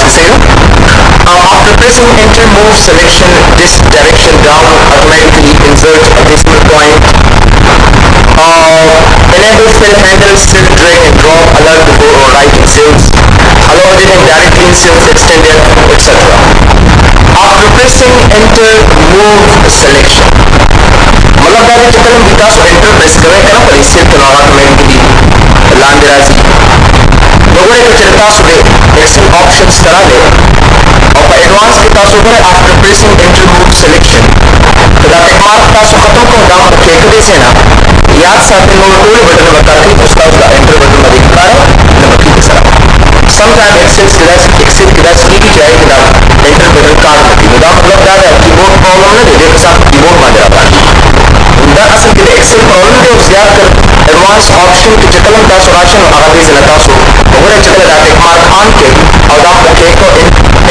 After pressing enter, move selection this direction down, automatically insert a decimal point. Enable cell handle, shift drag and drop, alert before overwriting cells, allow editing directly in cells extended, etc. After pressing enter, move selection. मतलब क्या है जब हम विकास enter press करें क्या ना पर इससे तो ऑटोमेटिकली लांग राजी लोगों ने चलता सुबह एक्सेल ऑप्शंस करा ले और पर एडवांस के तासु पर after pressing enter move selection तो दाते मार्क तासु खत्म को डाउन रखे एक दे से ना याद साथ में टूल बटन बता के उसका एंटर बटन में दिखता है नंबर की तरह समटाइम एक्सेल की भी जाए कि ना एंटर बटन कार्ड में मतलब क्या है कीबोर्ड प्रॉब्लम ना दे के साथ कीबोर्ड में जाता है असल के एक्सेल प्रॉब्लम के ज्यादा कर एडवांस ऑप्शन के चकलम का सोल्यूशन आगे से लगा सो और चकले दाते मार्क ऑन के और दाप के को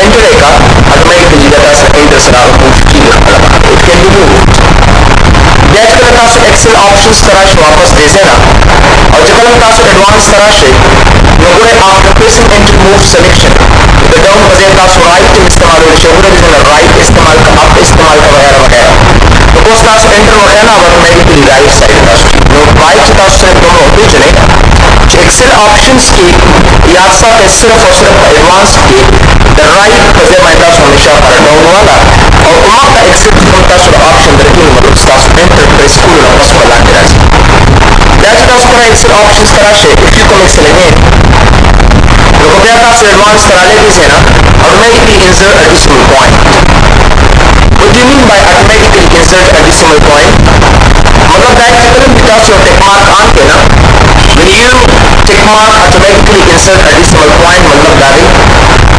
एंटर का ऑटोमेटिकली दाता से एंटर से आप मूव की it can be move batch के दाता से एक्सेल ऑप्शंस तरह वापस दे देना और चकलम का सो एडवांस तरह से लोगों ने after pressing enter move selection the down बजे का सो राइट इस्तेमाल हो शोगरे जिसने राइट इस्तेमाल का अप इस्तेमाल का वगैरह वगैरह उस तास एंटर वगैरह ना ऑटोमेटिकली राइट साइड तास नो राइट तास से दोनों होते चले एक्सेल ऑप्शंस की याद सा सिर्फ और सिर्फ एडवांस की द राइट बजे मैं तास हमेशा पर डाउन वाला और उमा का एक्सेल तुम तास ऑप्शन रखी मतलब तास एंटर प्रेस करो ना बस वाला के राज दैट तास पर एक्सेल ऑप्शंस तरह से if you come Excel again लोगों क्या तास एडवांस तरह ले भी से ना automatically insert a decimal point. What do you mean by automatically insert a decimal point? मतलब that चकलम because your tick mark on के ना when you tick mark automatically insert a decimal point मतलब दादी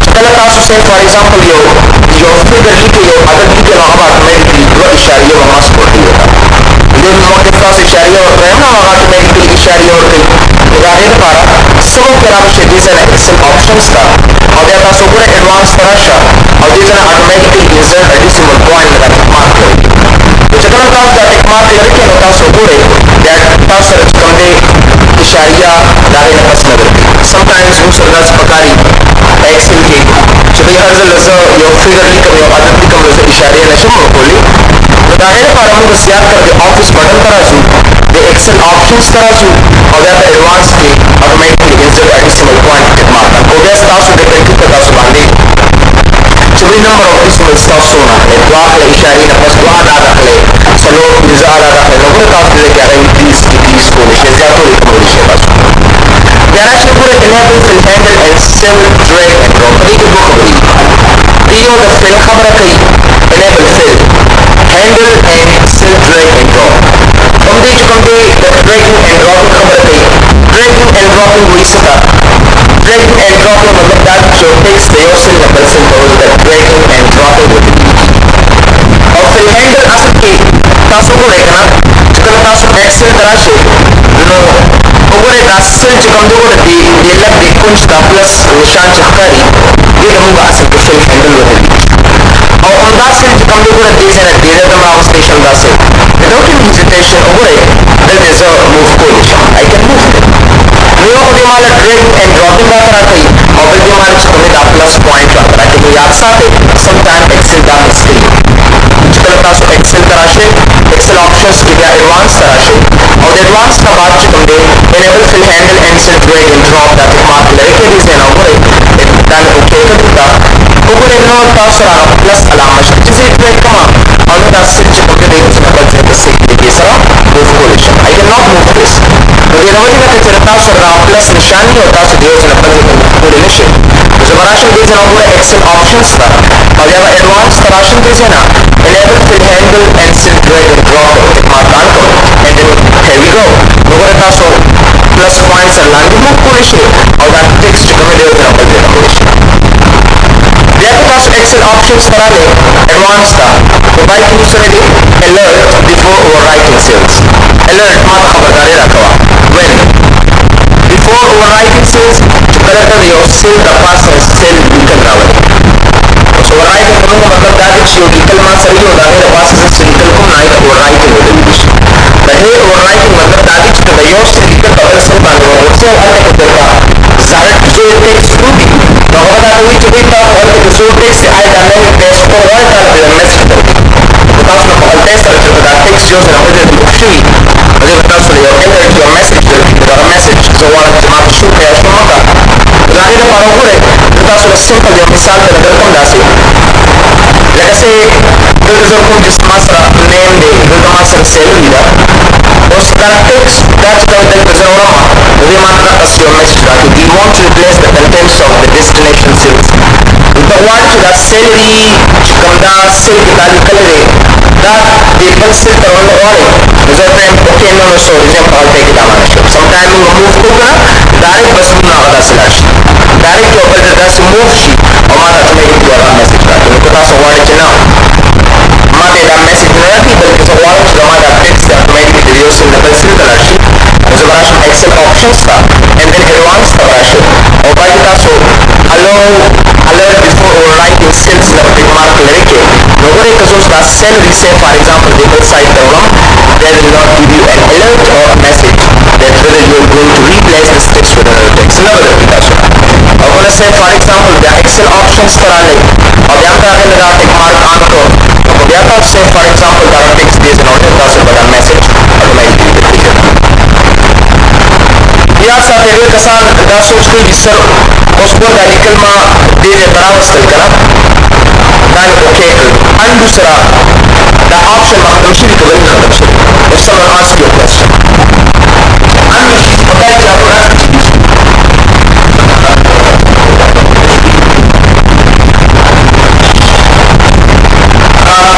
चकलम तासु से for example your figure लिखे your other लिखे ना अब automatically दो इशारे वहाँ सपोर्ट होगा जो मोटे तास इशारे और रहे ना वहाँ automatically इशारे और कई उदाहरण पारा सब तरह से डिजाइन एक्सेल ऑप्शंस का और या तासु पूरे एडवांस तरह से और design automatically insert a decimal point में टिक मार्क करेगी तो चकलम तास का टिक मार्क करके ना तासु पूरे या तास कम दे इशारिया दारे न पस नगर sometimes यूज़र नज़ पकारी एक्सेल के चुपे हर लज़ यो फिगर लिखम यो आदत लिखम लज़ इशारे न शुरू कोली तो दारे पर हम बसियात कर दे ऑफिस बटन तरह सु दे एक्सेल ऑप्शंस तरह सु और या एडवांस के automatically insert a decimal point tick mark को गैस तासु दे पेंटिंग का तासु बांधे चुपे नंबर ऑफ decimals तासु ना है द्वार ले इशारे न पस द्वार ना रखले सलो निज़ार ना रखले लोगों ने तासु दे क्या है इंक्रीज डिक्रीज को निशे ज़्यादा लिखम निशे तासु याना शुक्र enable fill handle and cell drag and drop कभी के दो खबरी तीनों द fill खबर कई enable fill handle and cell drag and drop हम दे चुकम दे द dragging and dropping खबर कई dragging and dropping हुई सका dragging and dropping मतलब that जो text दे उसे नंबर से बोल द dragging and dropping होती है और fill handle असल के तासु को देखना चुकम तासु एक्सेल तरह से नो ओगरे दासल चुकम दो को दी लग दे कुछ का प्लस निशान चक्कारी ये हम असल के फिल हैंडल होते हैं और हम दासल चुकम दो को दी से दे दे हम आउट स्टेशन दासल without any hesitation ओगरे there is a move position I can move it new को दिमाला ड्रैग एंड ड्रॉपिंग का तरह कई और फिर दिमाला चुकम दा प्लस पॉइंट का तरह कि याद साथ समटाइम एक्सेल दा स्क्रीन चुकम तासु एक्सेल तरह से एक्सेल ऑप्शंस के या एडवांस तरह से और एडवांस का बात चुकम दे enable fill handle and cell drag and drop that mark लेके भी से ना ओगरे dan ओके करता ओगरे नो तासरा प्लस अलामा जिसे ट्रैक कमा और तासल चुकम दे देखो ना बच्चे के से ये सारा move position I cannot move this तो ये नवती का चरता सरा प्लस निशानी होता से देखो ना बच्चे के पूरे निशे तो जबराशन दे जना ओगरे एक्सेल ऑप्शंस का और या एडवांस तराशन दे जना enable fill handle and cell drag and drop mark on को and then here we go ओगरे तासो plus points long move position और दैट टेक्स्ट कम दे जना बच्चे का पोजीशन देखो तासो एक्सेल ऑप्शंस करा ले एडवांस का तो बाय की सुने दे alert before overwriting cells alert मां खबरदारी रखवा when before overwriting cells character यो सेल द पास सेल निकल रहा है तो overwriting का मतलब दादी जो निकल मा सही हो दादी द पास से निकल को नहीं overwriting हो रही है पहले overwriting मतलब दादी जो यो से निकल बगल से पानी हो उससे अलग हो जाएगा सारे जो टेक्स्ट को भी तो होगा तो ये जो भी taso la simple yung misal ka nagkakam dasi. Like I say, gagazor kong just masra name de, gagamasra sell vida. Os characters, that's the gagazor rama. Hindi matra as your message that we want to replace the contents of the destination cells. The one to the celery, chikamda, cell kitali kalere, that the pencil taron ore. Result time okay no so reason call take it amana show. Sometime you move ko ka, direct bus mo na kada slash. Direct your better that's move sheet. Amana to make your message that. Ko ta so word china. Mate da message na ti balki so word to da text that might be reduced in the pencil color sheet. As well as Excel options ka, and then advanced operation. Or by the so allow alert before overwriting cells na mark lirike. Nobody kasos da cell reset for example the website program, they will not give you an alert or a message that whether you are going to replace this text with another text. Another because I'm gonna say for example the Excel options karane. Or the other da tick mark anko. The other say for example the text is an order kasi but a message automatically depleted. या साथ एक कसान दासोच को जिसर उसको दानिकल मा दे दे बराबर स्थिर करा दान ओके अन दूसरा द ऑप्शन मखदम शुरू करें खत्म शुरू उस समय आस्क योर क्वेश्चन अन मशीन पता है जाओ ना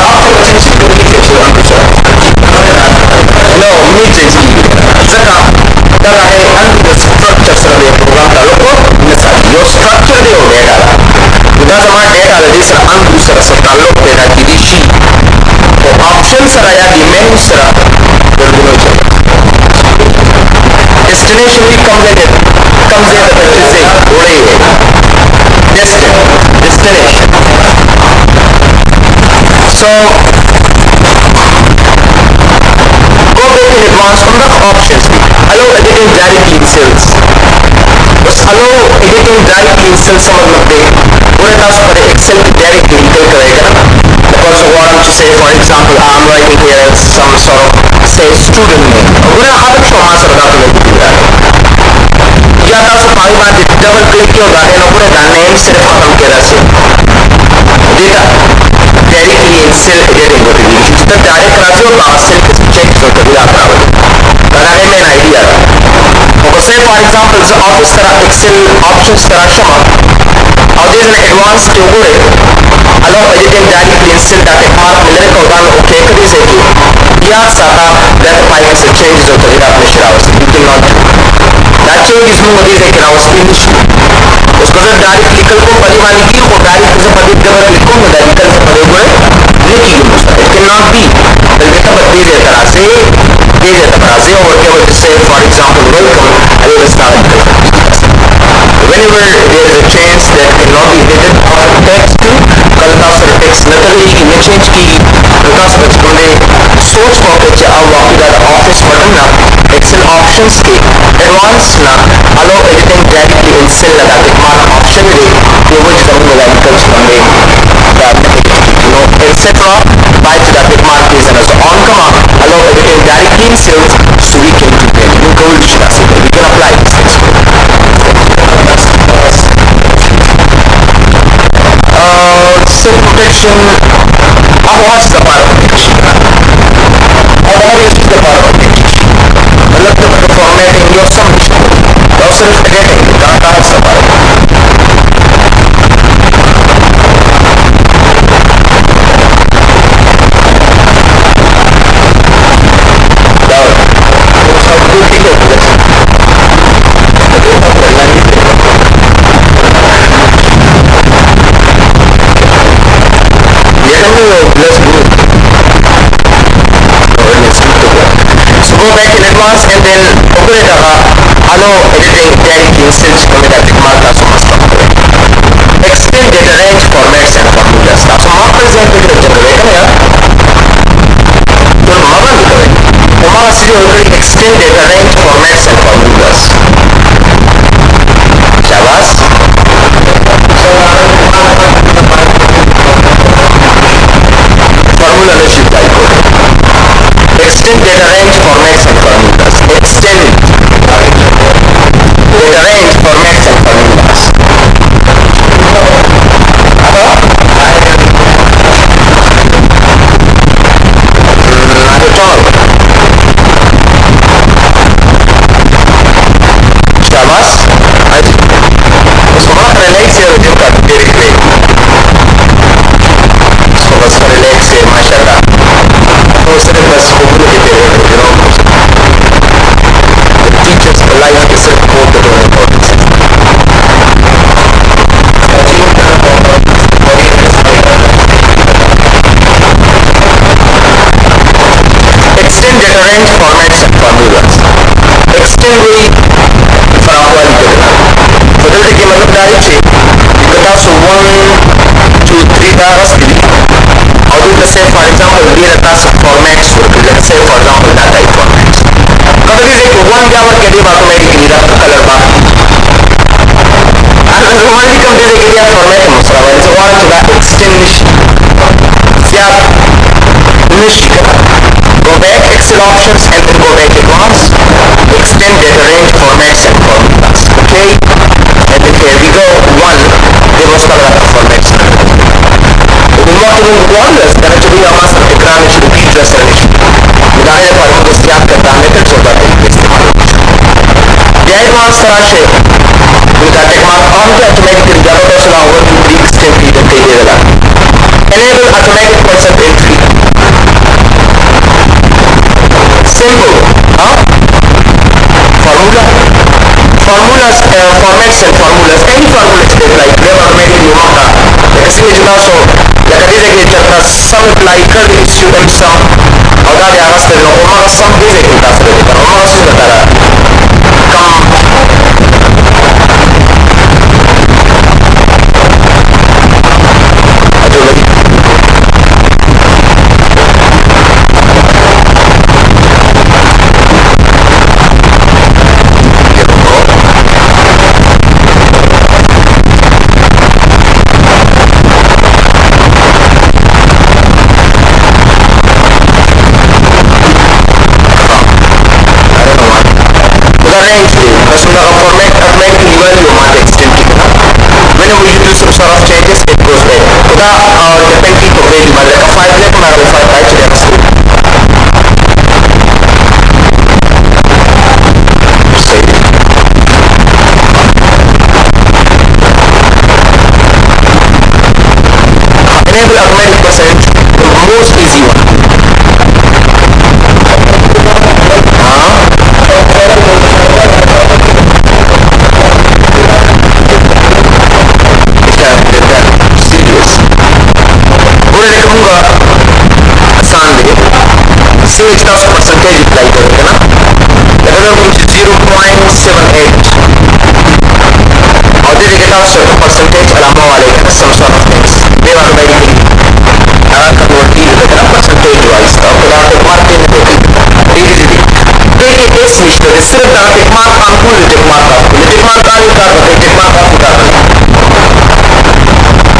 after the change to the to answer no meetings zaka dara hai and the structure sir the program da loko misal your structure de ho data uda sama data da dis an dusra sa talok data ki dishi to option sara ya di menu sara berguno che destination भी कम से बच्चे से उड़े destination so go back in advance from the options allow editing directly in cells बस allow editing directly in cells समझ लगते पूरे task पर excel directly निकल करेगा ना because I want to say for example I'm writing here some sort of say student name पूरे हाथ को मार सकता हूँ या टास्क पाई बार डबल क्लिक किया गाने ना पूरे नेम सिर्फ खत्म किया से data directly in cell editing होती है जितना डायरेक्ट कराते हो बाहर cell के check होता है आता है बनाने में idea okay say for example the office तरह excel options तरह शमा और this is an advanced to go allow editing directly in cell data mark मिलने का उदाहरण okay कर दीजिए कि या साथा that file से changes होता है आपने शिरावस you cannot do that change is no what is a शिरावस finish उसको जब डायरेक्ट निकल को परिवानी की को डायरेक्ट से पति जब क्लिक को मुझे निकल से पति हुए नहीं की मुझे it cannot be बल्कि तब दे तरह से or whatever to say for example welcome I will start whenever there is a chance that cannot be edited or text to कल का सर text नकली की मैं change की प्रकाश बच्चों ने सोच को बच्चे अब वाक़ई office बटन ना Excel options के advanced ना allow editing directly in cell लगा के mark option दे ये वो जितना मुझे निकल चुके etc by to that mark is as on command allow editing directly in cells so we can do that you go to that we can apply this cell protection what's the part of protection what is the part of protection मतलब the formatting your submission or self editing that's the part let's go formats and formulas. Extend वही फराक वाली करना. बदल के मतलब direct है. कटा सो 1 2 3 दारस दी. और तो say for example dia letak formats. Let's say for example data type formats. Kalau dia say one jawab ke dia automatically dapat color bar. And one di computer ke dia format musra. So orang coba extend siap niche. Go back Excel options and then go back advanced. Extend data range formats and formulas. Okay. And then here we go. One. Dia was color formats. Multiple formulas karena coba yang masuk ekran itu feature selection. Misalnya pada untuk siap kerja method coba istimal. Dia advanced तरह से उनका टेक्मार्क on के automatically जब तो सुना हुआ कि extend feature दे देगा. Enable automatic concept entry. Simple, huh? Formula. Formulas, formats and formulas. Any formula is like they automatically होगा. Kasi medyo na so. Jadi kita terus sampai ikan isu dan sam, ada di atas dari orang sam di sini kita sudah kita orang sudah tara kam. Aduh lagi. Sudah format automatically value mat extend kita. Whenever you do some sort of changes, it goes back. Kita depend itu value mat. Like a file like mana file type sudah masuk. Enable automatic percent, the most easy one. Sewage loss percentage apply करेंगे ना. अगर मुझे 0.78 और दे देगा certain percentage अलामा वाले का some sort of things. They automatically convert the percentage wise. और फिर आप एक मार्क देने देते easily. देखिए इस मिश्रण में सिर्फ आप एक मार्क आपको लिटिक मार्क आपको लिटिक मार्क आपको करना.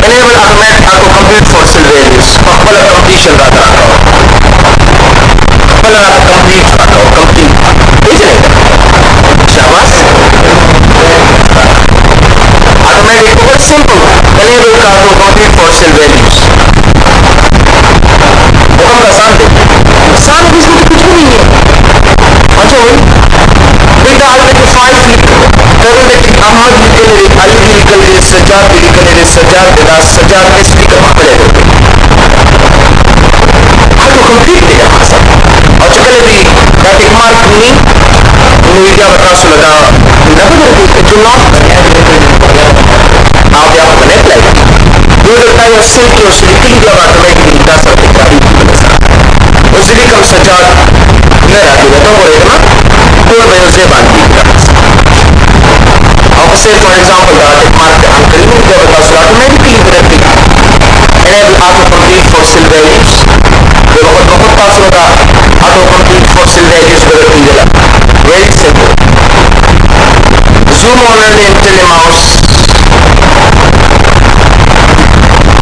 Enable automatic auto complete for cell values. पहला completion रहता है. complete atau complete isn't it? Syabas automatic super simple. Enable auto complete for cell values. बहुत आसान है. आसान है इसमें कुछ भी नहीं है. अच्छा भाई बेटा आज के 5 लिख करो लेकिन अहमद लिखने रे अली लिखने रे सजाद लिखने रे सजाद बेटा सजाद के स्पीकर पकड़े होते. auto complete देगा आसान. और चुकले भी डाटिक मार्क नहीं मीडिया बता सुलगा नंबर जो नॉट आप यहाँ बने प्लाई जो लगता है सिल की और सिलिकली जब ऑटोमेटिकली इतना सब दिखाई उसी कम सजाद न राजी रहता बोलेगा ना कोई वजह से बात नहीं करता. अब से फॉर एग्जांपल डाटिक मार्क अंकल ने जब बता सुलगा ऑटोमेटिकली करती enable auto complete for cell values. जो बहुत पास होगा auto complete for cell values करती है. Very simple. Zoom on and tele mouse.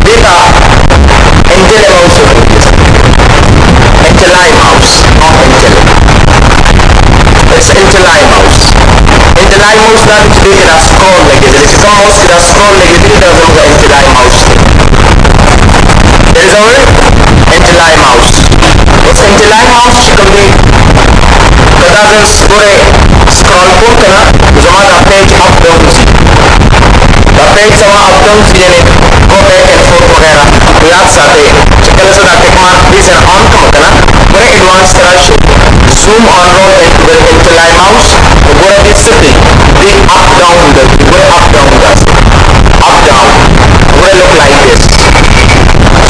Data and tele mouse होती है. Entele mouse, not entele. It's entele mouse. Entele mouse ना कुछ देखे ना scroll लगे. जैसे कम mouse का scroll लगे तो इधर होगा entele mouse. There is our entele mouse. It's entele mouse चिकने कदा जर पूरे scroll को करना ज़माना page up down C. The page sama up down सी यानी go back and forth वगैरह याद साथे चिकने से डाटिक मार्क please and on का मकना पूरे advanced तरह से zoom on roll and with entele mouse वो पूरा this city the up down the पूरे up down does up down पूरे look like this.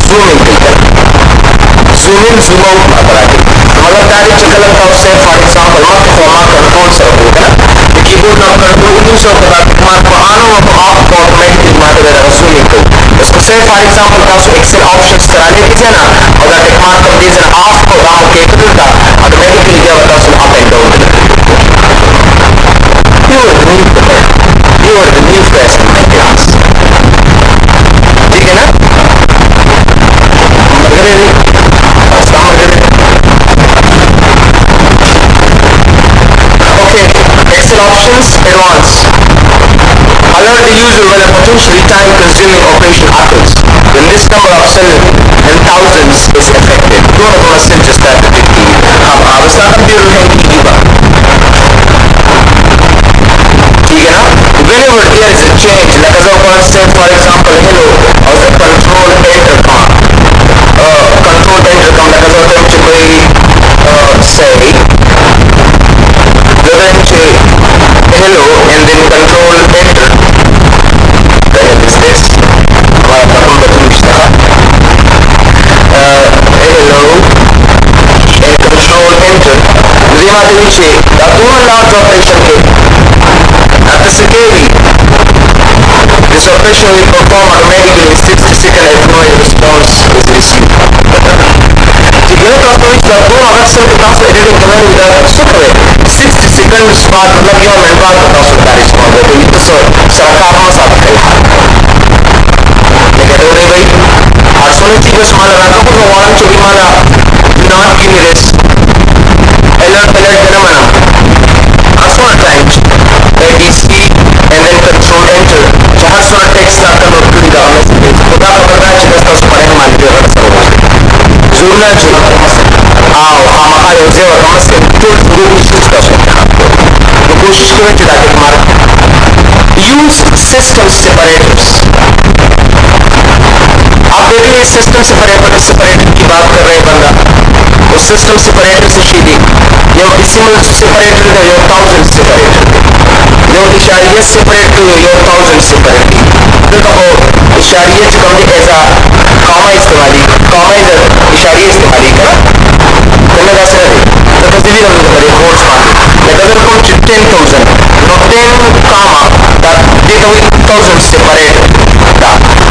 Zoom in filter. Zoom in zoom out मात्रा के मतलब तारीख चकला say for example not format control server the keyboard now control use of the mark on or off automatically matter that assuming to so say for example also excel options कराने दीजिए ना और that mark कर दीजिए off को down capable का automatically क्या होता है उसमें up and down you are the new face in my class ठीक है ना okay excel options advanced alert the user when a potentially time consuming operation occurs when this number of cell and thousands is affected दोनों को मसले just that देखती हम अवस्था computer है की ठीक है ना whenever there is a change like as I say for example hello or the control enter command control enter command like as I say hello and then control enter then is this हमारा button बदलता है hello and control enter Rima के नीचे दोनों large operation के after security this operation will perform automatically in 60 seconds if no response is received Jika contohnya doon akan kita sa editing kami udah super 60 seconds बाद मतलब यह minute बाद बता सकता है इसको तो itu सरकार में साथ करेगा लेकिन तो नहीं भाई आसमान चीज़ समाल रखा कुछ वारन चोरी माला not give me this alert करना मना आसमान times ABC and then control enter जहाँ सोना text आता है नोट करी दाव में खुदा पकड़ना चाहिए तो उस पर मान लिया रख सकते Zurna juga maka yang saya orang masih betul khusus khusus kita tidak kemarin use system separators आप देख लीजिए system separator की बात कर रहे हैं बंदा उस system separator से सीधी ये decimal separator का ये thousand separator ये इशारिया separator ये thousand separator तो इशारिया जो कम ऐसा कॉमा इस्तेमाली कॉमा इशारिया इस्तेमाली करा करने का सर तो किसी भी लोगों को बड़े कोर्स मांगे लेकिन अगर कौन 10,000 not 10 comma that they do 1,000 separate दा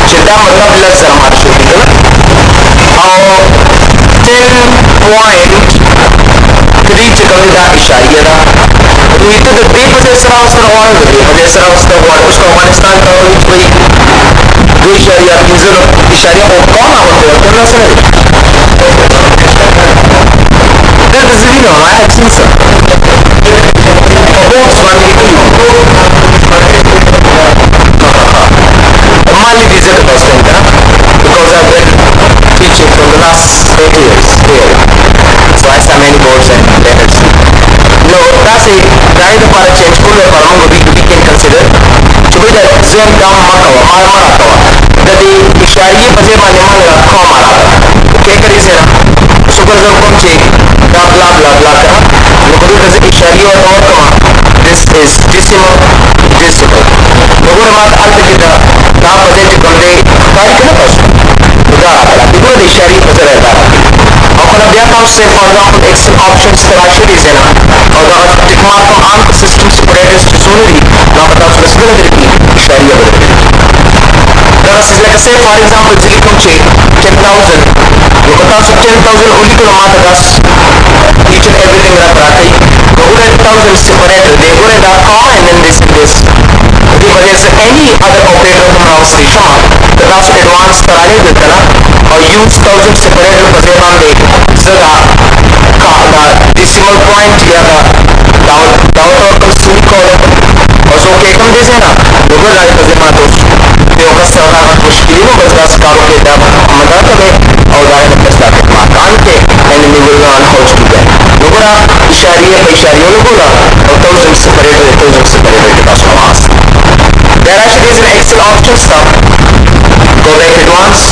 चिंता मतलब लग सर हमारे शो की और 10.3 चिकन दा इशारिया दा तो itu the day pada serang serang pada serang serang उसका अफगानिस्तान का कोई दो इशारिया इशारिया और कौन होते हैं करना sir that is you know I have seen some both one Mali is the best thing because I've been teaching from the last 8 years here so I saw many boards and letters no that's it that is the part of change full of our we can consider coba dah zoom down makawa marah jadi isyariah pasti mana-mana kau marah okay kari saya super zoom kom cek bla bla bla bla kah lepas tu kasi isyariah atau kama this is decimal lepas mat alta kita dah pada jikande kali kena pas udah itu ada isyariah pasal ada और अब यह से for example excel options तलाशी दीजिए ना और अगर tick mark को आम सिस्टम सेपरेटर्स की सुन रही ना पता उसको सिग्नल देती इशारिया बदलती Thus, like say for example, silicon chain 10,000. You put out 10,000 only to the matter each and everything that I go to 10,000 separator. They go to .com and then this. Okay, but there's any other operator from our station that also advanced कराने देता ना और use 1,000 separator बजे बांधे ज़रा का decimal point या दावत और कंसूल को और जो केकम जैसे ना लोगों राय बजे बांधो Yoga sarana mushkilin bas karo ke da madata में और दायरे में बस लाके माकान के and we will learn how to do that. लोगों इशारिया पे इशारियों लोगों और 1,000 separator के पास आवाज. There actually is an Excel option stuff. Go back advance.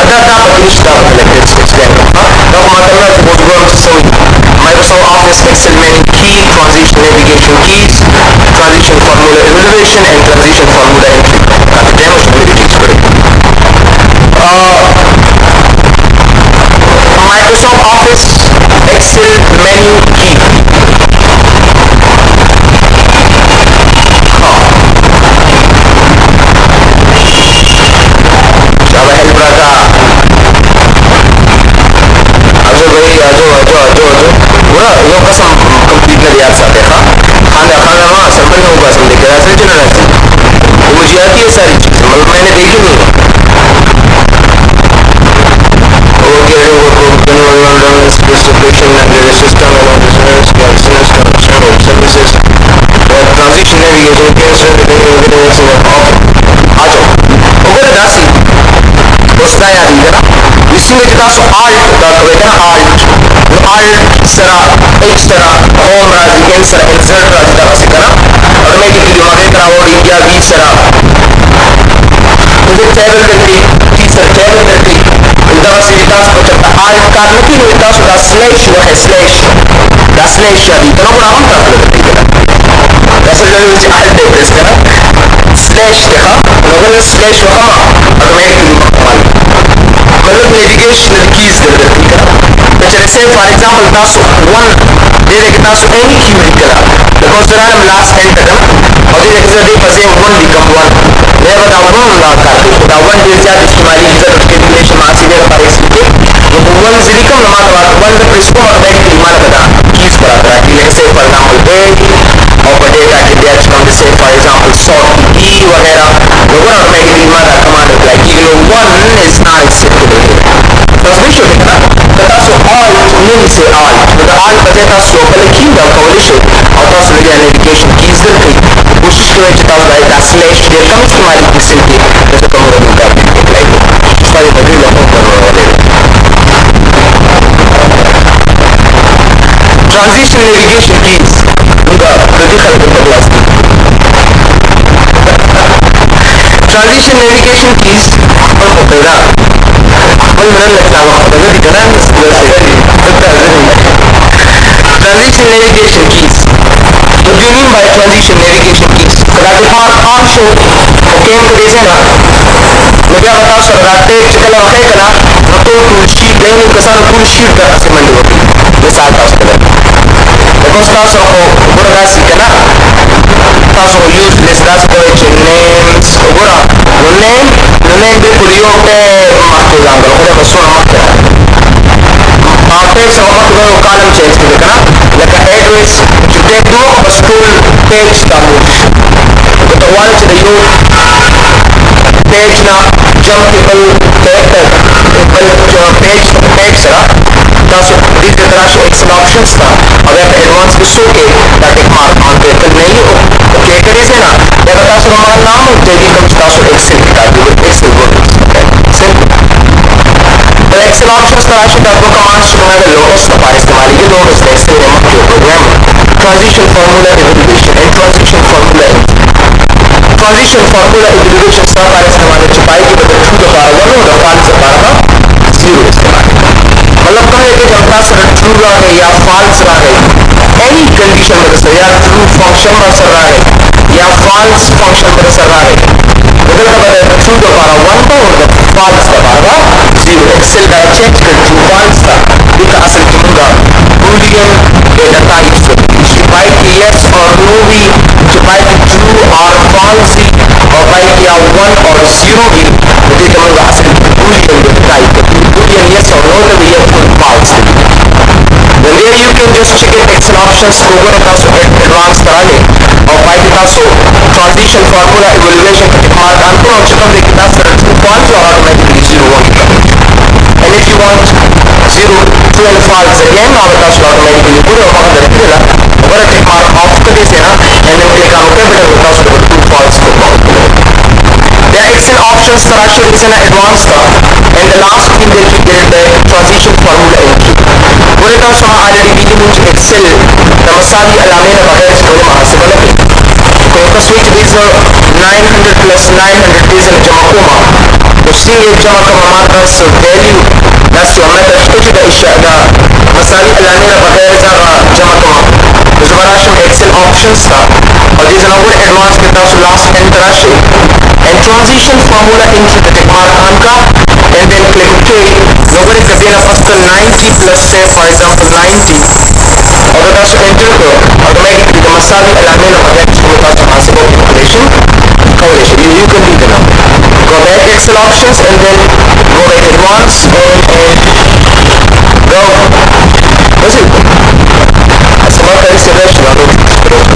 Ada apa stuff like this? Now Microsoft was going to show Microsoft Office Excel menu key, transition navigation keys, transition formula evaluation and transition formula Microsoft Office Excel menu key. चलो help रखा आजो भाई आजो पूरा यो कसम complete कर यार साथ देखा खाना खाना वहाँ सरपंच ने ऊपर समझे क्या ऐसे चल रहा है मुझे आती है सारी चीज़ मतलब मैंने देखी नहीं ओके वो specification and the system and business services transition navigation आ जाओ ओके दासी उसका याद इधर इसी में जितना सो alt का कहते हैं alt सरा extra home राजी insert राजी का बस करा automatically जो आगे करा वो इंडिया भी सरा मुझे travel करके तीसरा travel करके इधर से जितना सो चलता alt का नहीं होता सो दा slash वो है slash यादी तो ना हम कर लेते हैं ऐसे जो मुझे alt दे प्रेस करा slash देखा लोगों ने slash वहाँ automatically मतलब navigational keys दे देती है तो जैसे for example तासो one दे दे कि तासो any key में करा because there are last enter और दे दे कि दे पसे one become one मैं बता one ना कर दे बता one दे जाती इस्तेमाली इधर उसके रिलेशन मासी दे पर इसलिए तो one से निकल ना मार one दे प्रेस को automatically मार बता keys पर आता है कि जैसे for example और पर डेटा के डेट्स हम जैसे for example sort key वगैरह लोगों automatically मार command like you know one is not acceptable transmission देखना कता सो alt नहीं से alt मतलब alt बजे ता सो पहले की दा coalition और ता सो लगे navigation keys दे कई कोशिश करें कि ता भाई ता slash दे कम इस्तेमाल की सिंपली जैसे कम हो रहा है लाइक सारी बड़ी लोगों पर वाले transition navigation keys उनका प्रतिखल करता क्लास transition navigation keys और होता है कोई मन लगता है अगर दिखना transition navigation keys what do you mean by transition navigation keys that is mark on show okay तो जैसे ना मैं क्या बताऊँ सर राते चकला वहाँ कला तो tool sheet नहीं कसा tool sheet का असेंबली होती है मिसाल का उसके लिए because तासो को बुरा सी कला तासो use less तासो को names बुरा name भी कुरियों पे मार्क जाएगा उन्हें बसों मार्क आपके समझ में वो कॉलम चेंज कर देना लेकिन एड्रेस जो टेक दो बस टूल पेज का मूव तो वाले चले यो पेज ना jumpable character जो पेज सरा तासो इस तरह से एक्सेल ऑप्शंस था अगर एडवांस भी सो के ताकि मार्क ऑन पे तो नहीं हो ओके करे से ना या तासो हमारा नाम जेडी कम तासो एक्सेल का एक्सेल वर्ड तो एक्सेल ऑप्शंस का राशि का कमांड्स जो है लोगोस का पार इस्तेमाल ये लोगोस एक्सेल में जो program transition formula evaluation and transition formula evaluation सब पार इस्तेमाल छुपाई के बदले ट्रू का पार 1 और फाल्स का पार 0 इस्तेमाल मतलब कहे कि जब पास ट्रू रहा है या फाल्स रहा है एनी कंडीशन में से या ट्रू फंक्शन में सर रहा है या फाल्स फंक्शन में सर रहा है मतलब ट्रू का पार 1 का और फाल्स का पार 0 एक्सेल का चेंज कर ट्रू फाल्स का इसका असल चुनूंगा बूलियन डेटा टाइप से छुपाई की yes और no भी छुपाई की true और false भी और पाई किया 1 और 0 भी मुझे चुनूंगा असल Boolean data type boolean yes or no to be a true false then there you can just check it excel options over Taso advanced करा ले और पाई की तासो transition formula evaluation का मार्क आंकड़ों और चुकम देखी तासो true false और automatically 0 1 and if you want 0 true and false again now Taso automatically पूरे और वहाँ दर्ज दिला और एक मार्क ऑफ कर दे ना and then click on OK button तासो true false को there are excel options that are shown in advanced and the last thing that you get the transition formula entry पूरे तासो हम already भी मुझे excel नमसादी अलामे न बगैर इसको महासिबा लगे तो का switch is 900 plus 900 is a जमा कोमा तो सी एक जमा का मात्रा से value that's your method कुछ दा इशारा मसाली अलामे न बगैर जमा कोमा तो जमाना शम excel options था और जिस नंबर advanced के तासो last enter आशे and transition formula entry the mark आन का and then click OK number एक कभी ना first 900 90 plus say for example 90 وتقدرش انتركو automatically لما صار العمل ما قدرتش تقدر تحاسبه calculation you can do the number go back Excel options and then go back advanced and